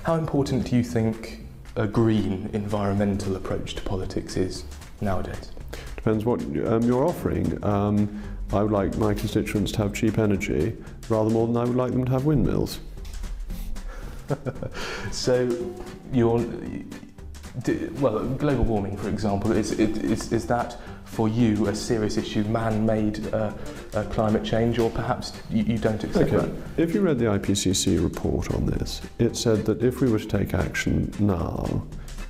How important do you think a green environmental approach to politics is nowadays? Depends what you're offering. I would like my constituents to have cheap energy rather more than I would like them to have windmills. So, global warming, for example, is that for you a serious issue, man-made climate change, or perhaps you don't accept that? If you read the IPCC report on this, it said that if we were to take action now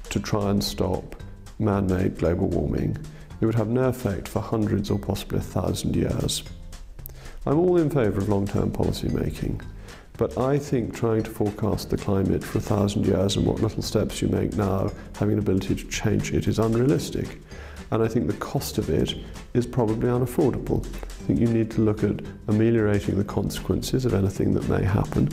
to try and stop man-made global warming, it would have no effect for hundreds or possibly 1,000 years. I'm all in favour of long-term policy making, but I think trying to forecast the climate for 1,000 years and what little steps you make now, having an ability to change it, is unrealistic. And I think the cost of it is probably unaffordable. I think you need to look at ameliorating the consequences of anything that may happen,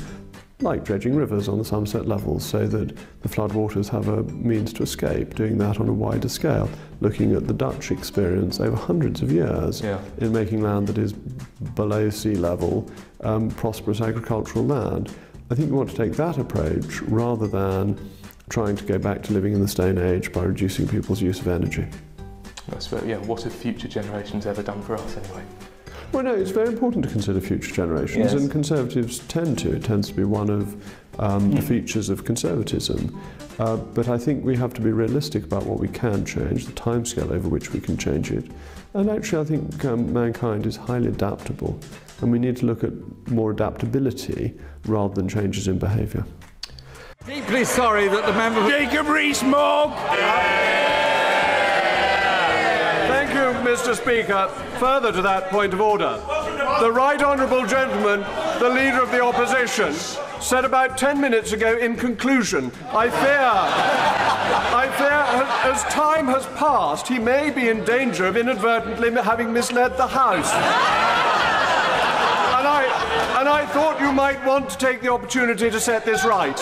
like dredging rivers on the Somerset levels so that the floodwaters have a means to escape, doing that on a wider scale, looking at the Dutch experience over hundreds of years in making land that is below sea level, prosperous agricultural land. I think you want to take that approach rather than trying to go back to living in the Stone Age by reducing people's use of energy. That's right, yeah. What have future generations ever done for us anyway? Well, no, it's very important to consider future generations, and Conservatives tend to. It tends to be one of the features of conservatism. But I think we have to be realistic about what we can change, the timescale over which we can change it. And actually, I think mankind is highly adaptable, and we need to look at more adaptability rather than changes in behaviour. Deeply sorry that the member... Jacob Rees-Mogg! Thank you, Mr. Speaker. Further to that point of order, the right honourable gentleman, the Leader of the Opposition, said about 10 minutes ago in conclusion, I fear as time has passed, he may be in danger of inadvertently having misled the House. And I thought you might want to take the opportunity to set this right.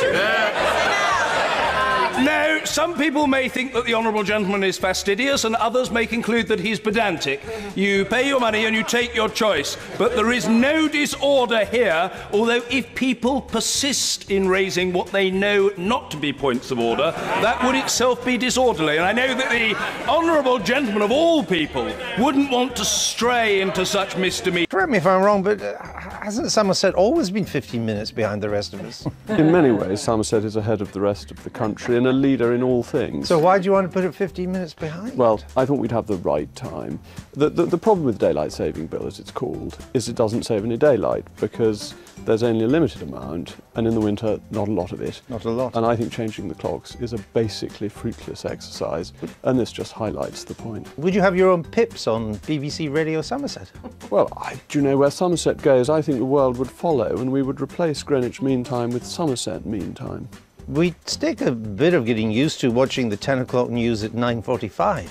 Now, some people may think that the honourable gentleman is fastidious and others may conclude that he's pedantic. You pay your money and you take your choice. But there is no disorder here, although if people persist in raising what they know not to be points of order, that would itself be disorderly. And I know that the honourable gentleman of all people wouldn't want to stray into such misdemeanour. Correct me if I'm wrong, but hasn't Somerset always been 15 minutes behind the rest of us? In many ways, Somerset is ahead of the rest of the country and a leader in all things. So why do you want to put it 15 minutes behind? Well, I thought we'd have the right time. The problem with the Daylight Saving Bill, as it's called, is it doesn't save any daylight because there's only a limited amount, and in the winter, not a lot of it. Not a lot. And I think changing the clocks is a basically fruitless exercise, and this just highlights the point. Would you have your own pips on BBC Radio Somerset? Well, do you know where Somerset goes? I think the world would follow, and we would replace Greenwich Mean Time with Somerset Mean Time. We take a bit of getting used to watching the 10 o'clock news at 9:45.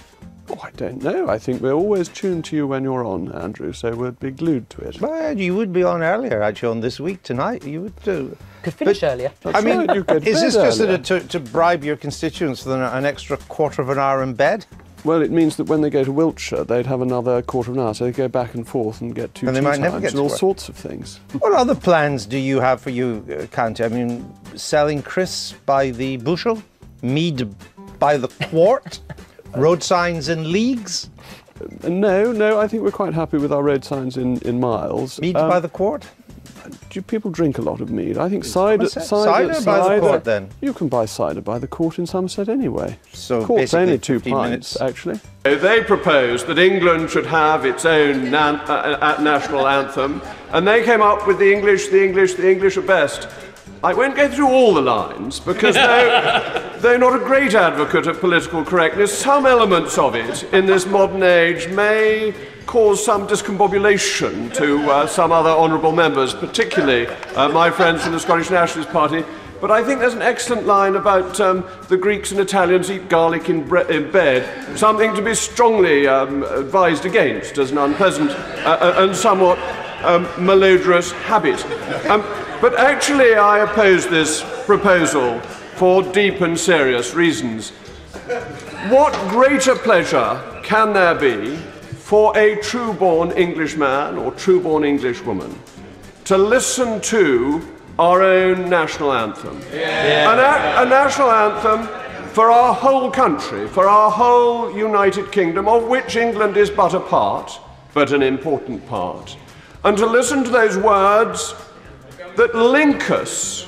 Oh, I don't know. I think we're always tuned to you when you're on, Andrew, so we'd be glued to it. Well, you would be on earlier, actually, on This Week tonight. You would do. Could finish earlier. I mean, right, you could is this bed just earlier. to bribe your constituents for an extra quarter of an hour in bed? Well, it means that when they go to Wiltshire, they'd have another quarter of an hour, so they go back and forth and get two And they tea might never times get and to all work. sorts of things. What other plans do you have for you, County? I mean, selling crisps by the bushel, mead by the quart, road signs in leagues? No, I think we're quite happy with our road signs in miles. Mead by the quart? Do people drink a lot of mead? I think cider Cider by the quart, then? You can buy cider by the quart in Somerset anyway. So Quart's basically only 2 15 pints, minutes. actually. They proposed that England should have its own national anthem, and they came up with the English are best. I won't go through all the lines, because though not a great advocate of political correctness, some elements of it in this modern age may cause some discombobulation to some other honourable members, particularly my friends from the Scottish Nationalist Party. But I think there's an excellent line about the Greeks and Italians eat garlic in bed, something to be strongly advised against as an unpleasant and somewhat malodorous habit. But actually I oppose this proposal for deep and serious reasons. What greater pleasure can there be for a true-born Englishman or true-born Englishwoman to listen to our own national anthem. A national anthem for our whole country, for our whole United Kingdom, of which England is but a part, but an important part. And to listen to those words that link us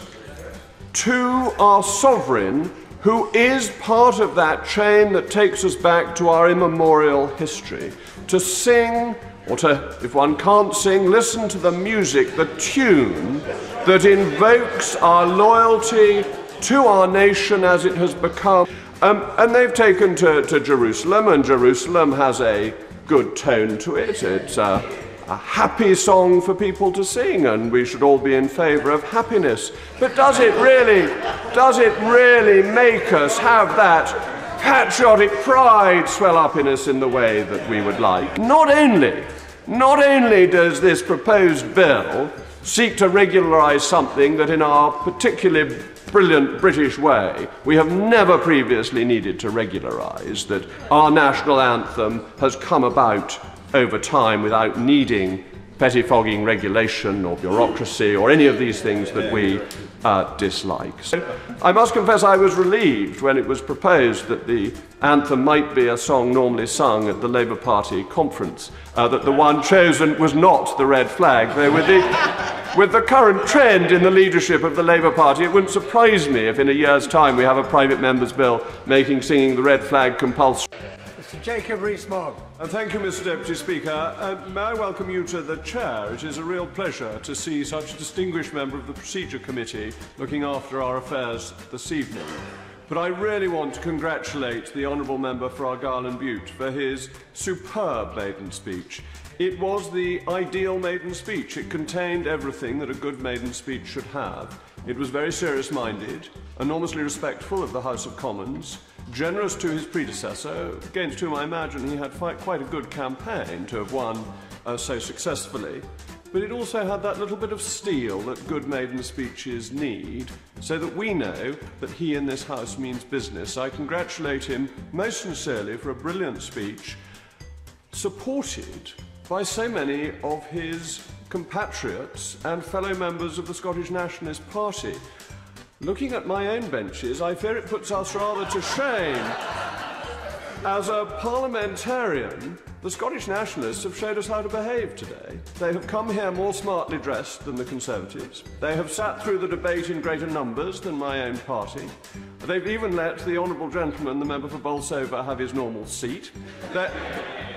to our sovereign, who is part of that chain that takes us back to our immemorial history. To sing, or to, if one can't sing, listen to the music, the tune that invokes our loyalty to our nation as it has become. And they've taken to Jerusalem, and Jerusalem has a good tone to it. It's a happy song for people to sing, and we should all be in favour of happiness. But does it really make us have that patriotic pride swell up in us in the way that we would like? Not only does this proposed bill seek to regularise something that in our particularly brilliant British way we have never previously needed to regularise, that our national anthem has come about over time without needing pettifogging regulation or bureaucracy or any of these things that we dislike. So I must confess I was relieved when it was proposed that the anthem might be a song normally sung at the Labour Party conference, that the one chosen was not the red flag. Though with the current trend in the leadership of the Labour Party, it wouldn't surprise me if in a year's time we have a private member's bill making singing the red flag compulsory. Jacob Rees-Mogg. Thank you, Mr. Deputy Speaker. May I welcome you to the chair? It is a real pleasure to see such a distinguished member of the Procedure Committee looking after our affairs this evening. But I really want to congratulate the Honourable Member for Argyll and Bute for his superb maiden speech. It was the ideal maiden speech. It contained everything that a good maiden speech should have. It was very serious-minded, enormously respectful of the House of Commons, generous to his predecessor, against whom I imagine he had quite a good campaign to have won so successfully. But it also had that little bit of steel that good maiden speeches need, so that we know that he in this House means business. I congratulate him most sincerely for a brilliant speech, supported by so many of his compatriots and fellow members of the Scottish Nationalist Party. Looking at my own benches, I fear it puts us rather to shame. As a parliamentarian, the Scottish Nationalists have showed us how to behave today. They have come here more smartly dressed than the Conservatives. They have sat through the debate in greater numbers than my own party. They've even let the honourable gentleman, the member for Vol.5, have his normal seat.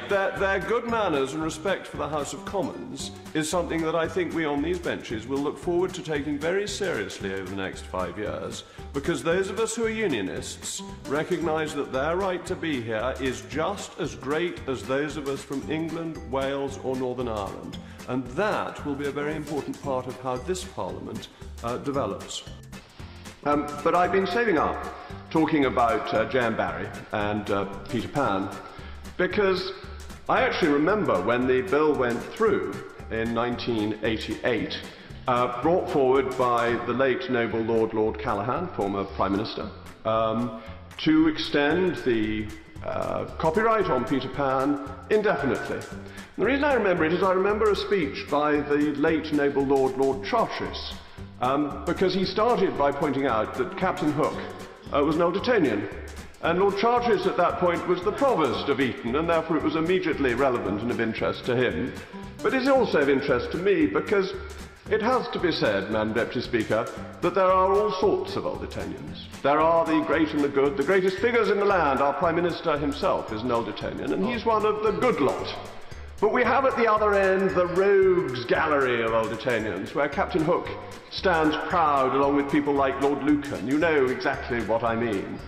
Their good manners and respect for the House of Commons is something that I think we on these benches will look forward to taking very seriously over the next 5 years, because those of us who are unionists recognise that their right to be here is just as great as those of us from England, Wales or Northern Ireland, and that will be a very important part of how this Parliament develops. But I've been saving up talking about J.M. Barrie and Peter Pan, because I actually remember when the bill went through in 1988, brought forward by the late noble Lord Callaghan, former Prime Minister, to extend the copyright on Peter Pan indefinitely. And the reason I remember it is I remember a speech by the late noble Lord Charteris, because he started by pointing out that Captain Hook was an Old Etonian. And Lord Charteris at that point was the Provost of Eton, and therefore it was immediately relevant and of interest to him. But it's also of interest to me because it has to be said, Madam Deputy Speaker, that there are all sorts of Old Etonians. There are the great and the good, the greatest figures in the land. Our Prime Minister himself is an Old Etonian, and he's one of the good lot. But we have at the other end the rogues gallery of Old Etonians, where Captain Hook stands proud along with people like Lord Lucan. You know exactly what I mean.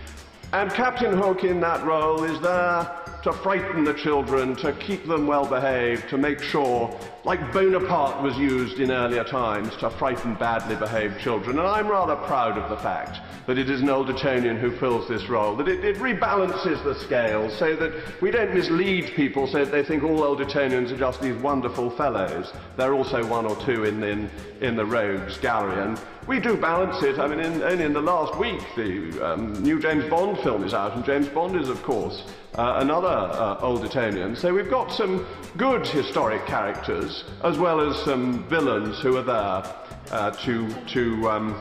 And Captain Hook in that role is there to frighten the children, to keep them well behaved, to make sure, like Bonaparte was used in earlier times, to frighten badly behaved children. And I'm rather proud of the fact that it is an Old Etonian who fills this role, that it rebalances the scales so that we don't mislead people so that they think all Old Etonians are just these wonderful fellows. There are also one or two in the rogues gallery, and we do balance it. I mean, only in the last week the new James Bond film is out, and James Bond is, of course, another Old Etonian. So we've got some good historic characters, as well as some villains who are there to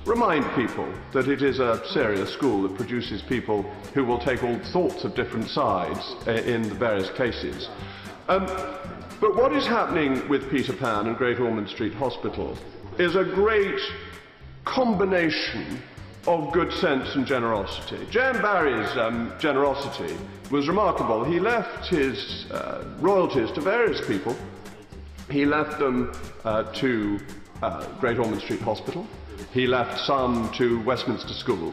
remind people that it is a serious school that produces people who will take all sorts of different sides in the various cases. But what is happening with Peter Pan and Great Ormond Street Hospital is a great combination of good sense and generosity. J.M. Barrie's generosity was remarkable. He left his royalties to various people. He left them to Great Ormond Street Hospital. He left some to Westminster School.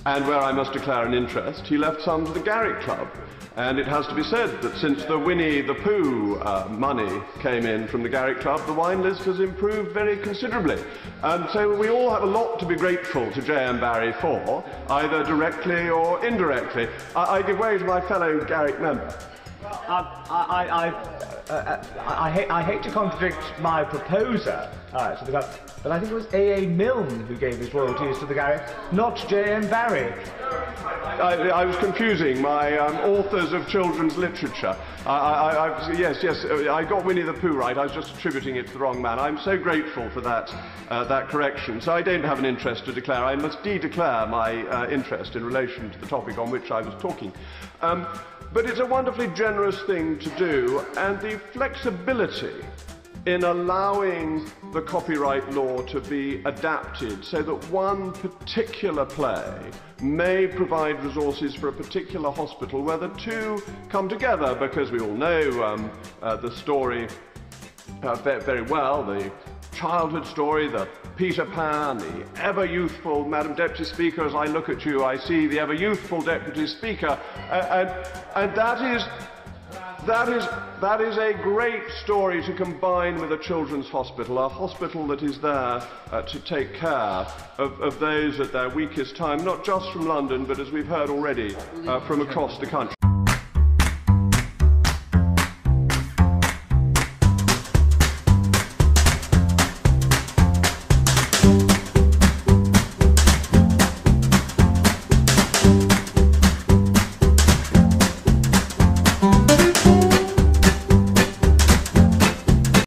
And where I must declare an interest, he left some to the Garrick Club. And it has to be said that since the Winnie the Pooh money came in from the Garrick Club, the wine list has improved very considerably. And so we all have a lot to be grateful to J.M. Barrie for, either directly or indirectly. I give way to my fellow Garrick member. I hate to contradict my proposer to the club, but I think it was A.A. Milne who gave his royalties to the Garrick, not J.M. Barrie. I was confusing my authors of children's literature. Yes, I got Winnie the Pooh right. I was just attributing it to the wrong man. I'm so grateful for that correction. So I don't have an interest to declare. I must de-declare my interest in relation to the topic on which I was talking. But it's a wonderfully generous thing to do, and the flexibility in allowing the copyright law to be adapted so that one particular play may provide resources for a particular hospital where the two come together, because we all know the story very well, the childhood story, the Peter Pan, the ever-youthful Madam Deputy Speaker. As I look at you, I see the ever-youthful Deputy Speaker, and that is a great story to combine with a children's hospital, a hospital that is there to take care of those at their weakest time, not just from London, but as we've heard already, from across the country.